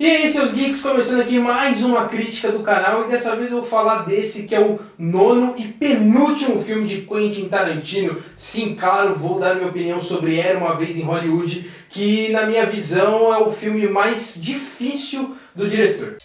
E aí, seus geeks, começando aqui mais uma crítica do canal, e dessa vez eu vou falar desse que é o nono e penúltimo filme de Quentin Tarantino. Sim, claro, vou dar minha opinião sobre Era Uma Vez em Hollywood, que na minha visão é o filme mais difícil do diretor.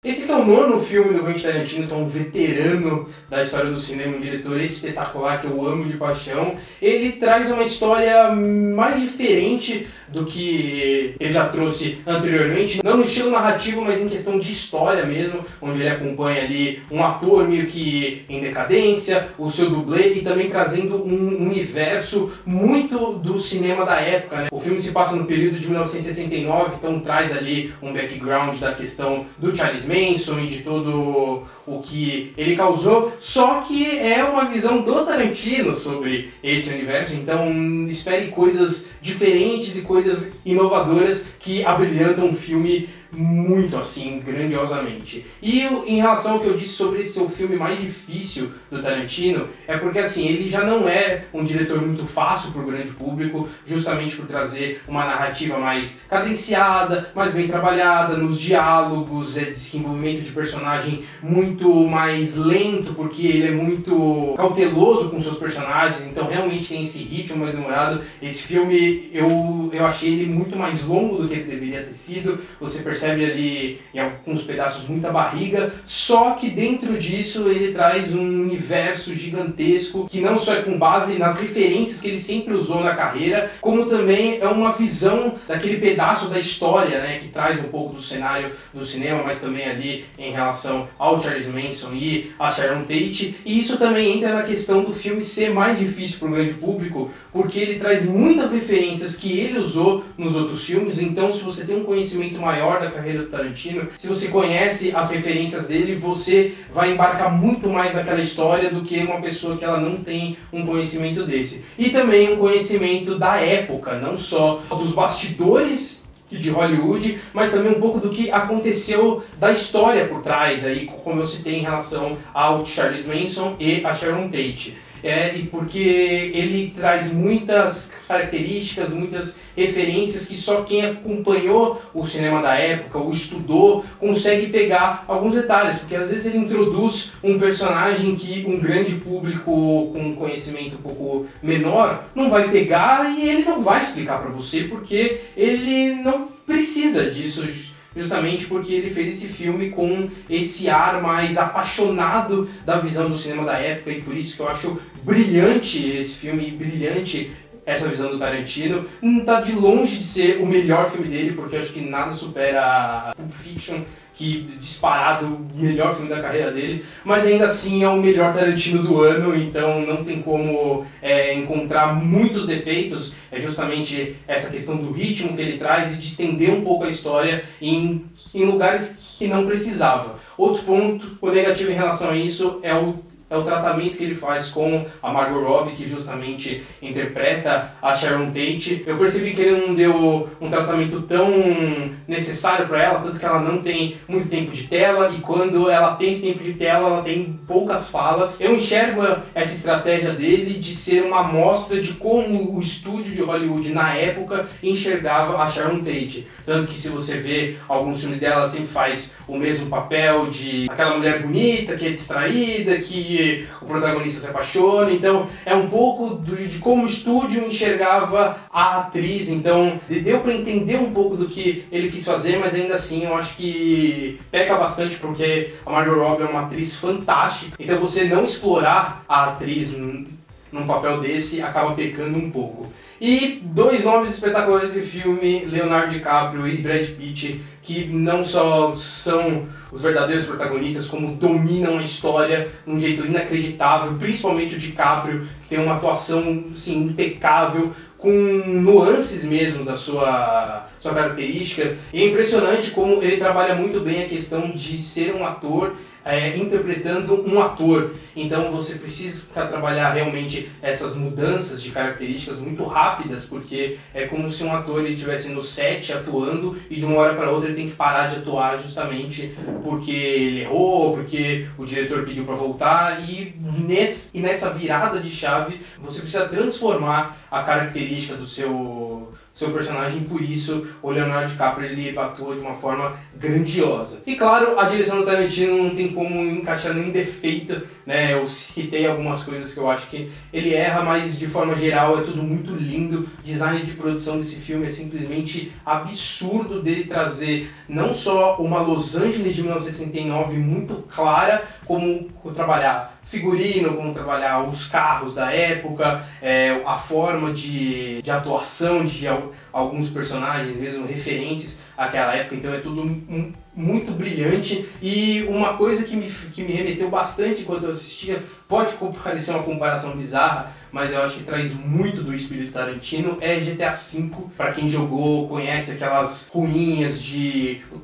Esse que é o nono filme do Quentin Tarantino, que é um veterano da história do cinema, um diretor espetacular que eu amo de paixão. Ele traz uma história mais diferente do que ele já trouxe anteriormente, não no estilo narrativo, mas em questão de história mesmo, onde ele acompanha ali um ator meio que em decadência, o seu dublê, e também trazendo um universo muito do cinema da época, né? O filme se passa no período de 1969, então traz ali um background da questão do Charles Manson e de todo o que ele causou, só que é uma visão do Tarantino sobre esse universo, então espere coisas diferentes e coisas inovadoras que abrilhantam o filme muito assim, grandiosamente. E em relação ao que eu disse sobre esse ser o filme mais difícil do Tarantino, é porque assim, ele já não é um diretor muito fácil para o grande público, justamente por trazer uma narrativa mais cadenciada, mais bem trabalhada, nos diálogos, desenvolvimento de personagem muito mais lento, porque ele é muito cauteloso com seus personagens, então realmente tem esse ritmo mais demorado. Esse filme, eu achei ele muito mais longo do que ele deveria ter sido, você percebe ali em alguns pedaços muita barriga, só que dentro disso ele traz um universo gigantesco que não só é com base nas referências que ele sempre usou na carreira, como também é uma visão daquele pedaço da história, né, que traz um pouco do cenário do cinema, mas também ali em relação ao Charles Manson e a Sharon Tate, e isso também entra na questão do filme ser mais difícil para o grande público, porque ele traz muitas referências que ele usou nos outros filmes, então se você tem um conhecimento maior da carreira do Tarantino, se você conhece as referências dele, você vai embarcar muito mais naquela história do que uma pessoa que ela não tem um conhecimento desse. E também um conhecimento da época, não só dos bastidores de Hollywood, mas também um pouco do que aconteceu da história por trás, aí, como eu citei em relação ao Charles Manson e a Sharon Tate. E porque ele traz muitas características, muitas referências que só quem acompanhou o cinema da época ou estudou consegue pegar alguns detalhes, porque às vezes ele introduz um personagem que um grande público com conhecimento um pouco menor não vai pegar e ele não vai explicar para você, porque ele não precisa disso, justamente porque ele fez esse filme com esse ar mais apaixonado da visão do cinema da época, e por isso que eu acho brilhante esse filme, brilhante essa visão do Tarantino. Não está de longe de ser o melhor filme dele, porque eu acho que nada supera Pulp Fiction, que disparado o melhor filme da carreira dele, mas ainda assim é o melhor Tarantino do ano, então não tem como encontrar muitos defeitos, é justamente essa questão do ritmo que ele traz e de estender um pouco a história em lugares que não precisava. Outro ponto, o negativo em relação a isso é o tratamento que ele faz com a Margot Robbie, que justamente interpreta a Sharon Tate. Eu percebi que ele não deu um tratamento tão necessário para ela, tanto que ela não tem muito tempo de tela, e quando ela tem esse tempo de tela, ela tem poucas falas. Eu enxergo essa estratégia dele de ser uma amostra de como o estúdio de Hollywood na época enxergava a Sharon Tate. Tanto que se você vê alguns filmes dela, ela sempre faz o mesmo papel de aquela mulher bonita, que é distraída, que o protagonista se apaixona, então é um pouco de como o estúdio enxergava a atriz, então deu para entender um pouco do que ele quis fazer, mas ainda assim eu acho que peca bastante, porque a Margot Robbie é uma atriz fantástica, então você não explorar a atriz num papel desse acaba pecando um pouco. E dois nomes espetaculares desse filme, Leonardo DiCaprio e Brad Pitt, que não só são os verdadeiros protagonistas, como dominam a história de um jeito inacreditável, principalmente o DiCaprio, que tem uma atuação assim, impecável, com nuances mesmo da sua característica. E é impressionante como ele trabalha muito bem a questão de ser um ator interpretando um ator. Então você precisa trabalhar realmente essas mudanças de características muito rápidas, porque é como se um ator estivesse no set atuando e de uma hora para outra ele tem que parar de atuar justamente porque ele errou, porque o diretor pediu para voltar, e nessa virada de chave você precisa transformar a característica do seu personagem. Por isso o Leonardo DiCaprio ele atua de uma forma grandiosa. E claro, a direção do Tarantino não tem como encaixar nenhum defeito, né? Eu citei algumas coisas que eu acho que ele erra, mas de forma geral é tudo muito lindo. O design de produção desse filme é simplesmente absurdo, dele trazer não só uma Los Angeles de 1969 muito clara, como trabalhar figurino, como trabalhar os carros da época, a forma de atuação de alguns personagens mesmo referentes àquela época. Então é tudo muito brilhante. E uma coisa que me remeteu bastante enquanto eu assistia, pode parecer uma comparação bizarra, mas eu acho que traz muito do espírito Tarantino, é GTA V. Para quem jogou, conhece aquelas ruínas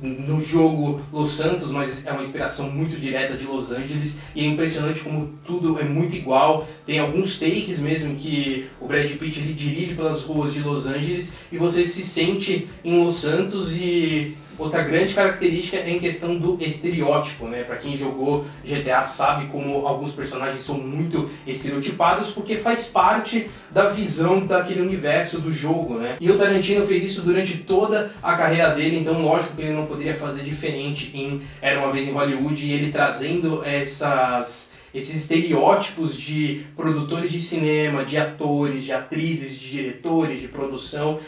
no jogo Los Santos, mas é uma inspiração muito direta de Los Angeles, e é impressionante como tudo é muito igual. Tem alguns takes mesmo que o Brad Pitt ele dirige pelas ruas de Los Angeles e você se sente em Los Santos. E outra grande característica é em questão do estereótipo, né? Para quem jogou GTA sabe como alguns personagens são muito estereotipados, porque faz parte da visão daquele universo do jogo, né? E o Tarantino fez isso durante toda a carreira dele, então lógico que ele não poderia fazer diferente em Era Uma Vez em Hollywood, e ele trazendo esses estereótipos de produtores de cinema, de atores, de atrizes, de diretores, de produção,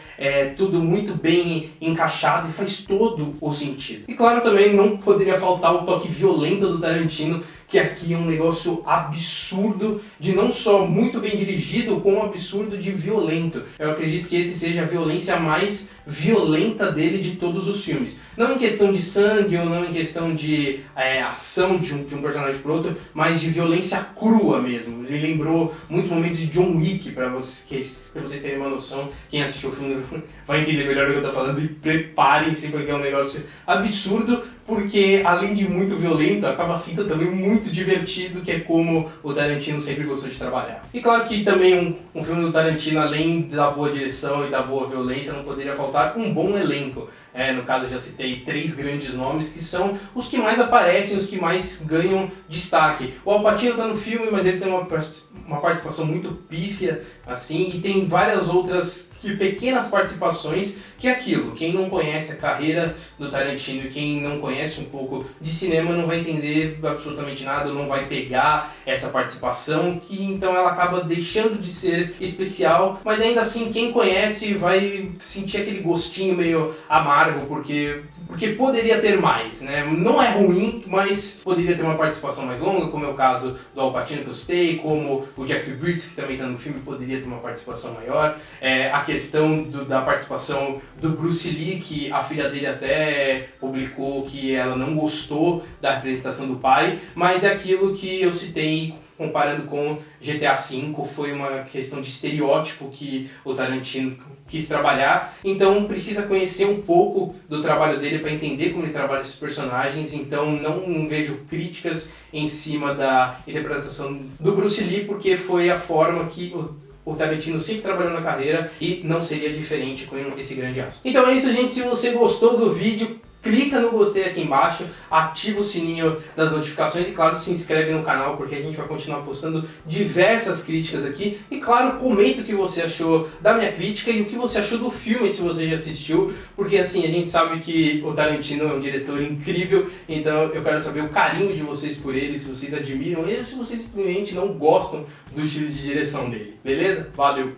tudo muito bem encaixado e faz todo o sentido. E claro, também não poderia faltar o toque violento do Tarantino, que aqui é um negócio absurdo, de não só muito bem dirigido, como absurdo de violento. Eu acredito que esse seja a violência mais violenta dele de todos os filmes. Não em questão de sangue, ou não em questão de ação de um personagem pro outro, mas de violência crua mesmo. Ele lembrou muitos momentos de John Wick, pra vocês terem uma noção. Quem assistiu o filme vai entender melhor o que eu tô falando, e preparem-se, porque é um negócio absurdo, porque além de muito violento, acaba sendo também muito divertido, que é como o Tarantino sempre gostou de trabalhar. E claro que também um filme do Tarantino, além da boa direção e da boa violência, não poderia faltar um bom elenco. No caso eu já citei 3 grandes nomes que são os que mais aparecem, os que mais ganham destaque. O Al Pacino está no filme, mas ele tem uma participação muito pífia, assim, e tem várias outras pequenas participações, que é aquilo. Quem não conhece a carreira do Tarantino, quem não conhece um pouco de cinema, não vai entender absolutamente nada, não vai pegar essa participação, que então ela acaba deixando de ser especial, mas ainda assim quem conhece vai sentir aquele gostinho meio amargo, porque poderia ter mais, né? Não é ruim, mas poderia ter uma participação mais longa, como é o caso do Al Pacino que eu citei, como o Jeff Bridges, que também está no filme, poderia ter uma participação maior. A questão da participação do Bruce Lee, que a filha dele até publicou que ela não gostou da representação do pai, mas é aquilo que eu citei comparando com GTA V, foi uma questão de estereótipo que o Tarantino quis trabalhar. Então precisa conhecer um pouco do trabalho dele para entender como ele trabalha esses personagens. Então não vejo críticas em cima da interpretação do Bruce Lee, porque foi a forma que o Tarantino sempre trabalhou na carreira e não seria diferente com esse grande astro. Então é isso, gente. Se você gostou do vídeo, clica no gostei aqui embaixo, ativa o sininho das notificações e, claro, se inscreve no canal, porque a gente vai continuar postando diversas críticas aqui. E, claro, comenta o que você achou da minha crítica e o que você achou do filme, se você já assistiu, porque, assim, a gente sabe que o Tarantino é um diretor incrível, então eu quero saber o carinho de vocês por ele, se vocês admiram ele ou se vocês simplesmente não gostam do estilo de direção dele, beleza? Valeu!